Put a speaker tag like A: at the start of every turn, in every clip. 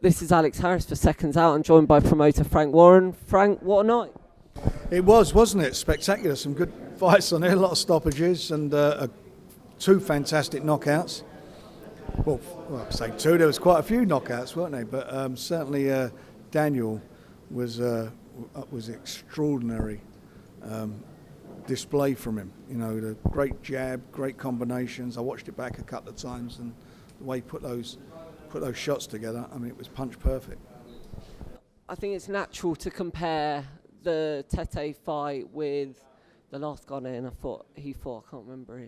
A: This is Alex Harris for Seconds Out. I'm joined by promoter Frank Warren. Frank, what a night.
B: It was, wasn't it? Spectacular. Some good fights on there, a lot of stoppages and two fantastic knockouts. Well, I say two, there was quite a few knockouts, weren't there? But certainly Daniel was extraordinary display from him. You know, the great jab, great combinations. I watched it back a couple of times, and the way he put those shots together, I mean, it was punch perfect.
A: I think it's natural to compare the Tete fight with the last guy in. I can't remember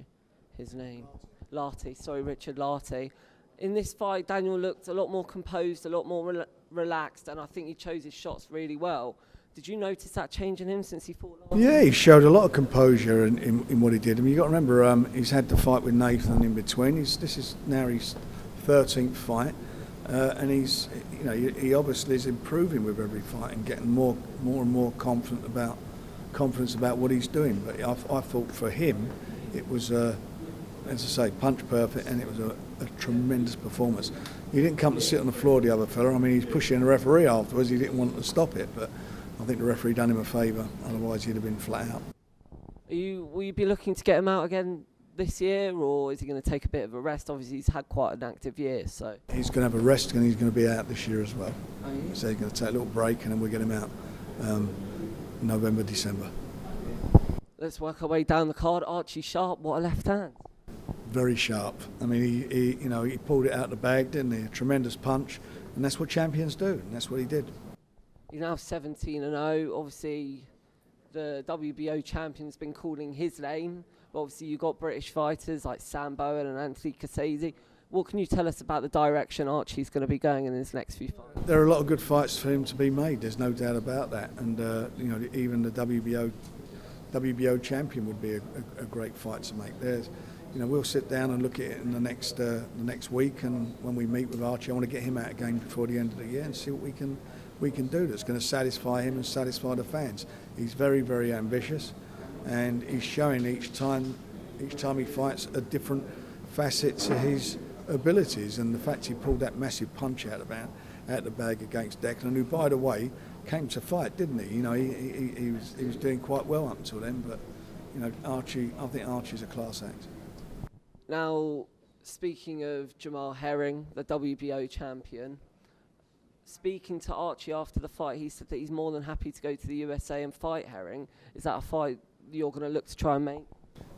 A: his name. Richard Lartey. In this fight, Daniel looked a lot more composed, a lot more relaxed, and I think he chose his shots really well. Did you notice that change in him since he fought last?
B: Yeah, he showed a lot of composure in what he did. I mean, you got to remember, he's had the fight with Nathan in between. This is now his 13th fight, and he obviously is improving with every fight and getting more and more confidence about what he's doing. But I thought for him, it was, as I say, punch perfect, and it was a tremendous performance. He didn't come to sit on the floor, the other fella. I mean, he's pushing the referee afterwards. He didn't want to stop it, but I think the referee done him a favour. Otherwise, he'd have been flat out.
A: Will you be looking to get him out again this year, or is he going to take a bit of a rest? Obviously, he's had quite an active year, so
B: he's going to have a rest, and he's going to be out this year as well. So he's going to take a little break, and then we'll get him out November, December.
A: Let's work our way down the card. Archie Sharp, what a left hand!
B: Very sharp. I mean, he pulled it out of the bag, didn't he? A tremendous punch, and that's what champions do, and that's what he did.
A: He's now 17-0. Obviously, the WBO champion's been calling his name. But obviously, you've got British fighters like Sam Bowen and Anthony Cassese. What can you tell us about the direction Archie's going to be going in his next few fights? There
B: are a lot of good fights for him to be made. There's no doubt about that. And even the WBO champion would be a great fight to make. We'll sit down and look at it in the next week, and when we meet with Archie, I want to get him out again before the end of the year and see what we can do that's going to satisfy him and satisfy the fans. He's very, very ambitious, and he's showing each time he fights a different facet to his abilities. And the fact he pulled that massive punch out the bag against Declan, who, by the way, came to fight, didn't he? He was doing quite well up until then, but Archie, I think Archie's a class act.
A: Now, speaking of Jamal Herring, the WBO champion, speaking to Archie after the fight, he said that he's more than happy to go to the USA and fight Herring. Is that a fight you're going to look to try and make?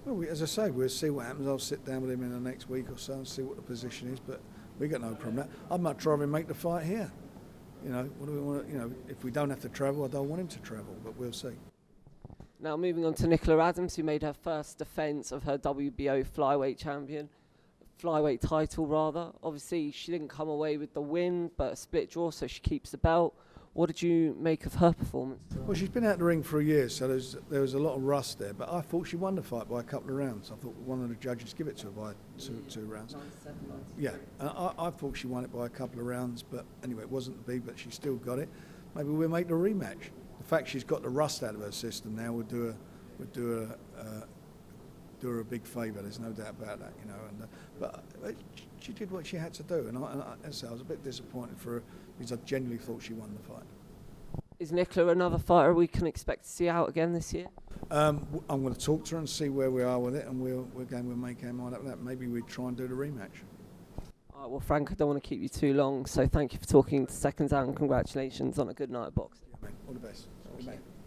B: Well, as I say, we'll see what happens. I'll sit down with him in the next week or so and see what the position is, but we got no problem with that. I'd much rather him make the fight here. What do we want? If we don't have to travel, I don't want him to travel, but we'll see.
A: Now, moving on to Nicola Adams, who made her first defence of her WBO flyweight title rather. Obviously, she didn't come away with the win, but a split draw, so she keeps the belt. What did you make of her performance?
B: Well, she's been out the ring for a year, so there was a lot of rust there, but I thought she won the fight by a couple of rounds. I thought one of the judges give it to her by two rounds.
A: 97.
B: Yeah, I thought she won it by a couple of rounds, but anyway, it wasn't the big, but she still got it. Maybe we'll make the rematch. The fact she's got the rust out of her system now would do her a big favour. There's no doubt about that, but she did what she had to do, and I was a bit disappointed for her because I genuinely thought she won the fight.
A: Is Nicola another fighter we can expect to see out again this year?
B: I'm going to talk to her and see where we are with it, and we'll make our mind up with that. Maybe we try and do the rematch.
A: All right, well, Frank, I don't want to keep you too long, so thank you for talking to Seconds Out, and congratulations on a good night of boxing.
B: Yeah, mate. All the best.
A: Thank you.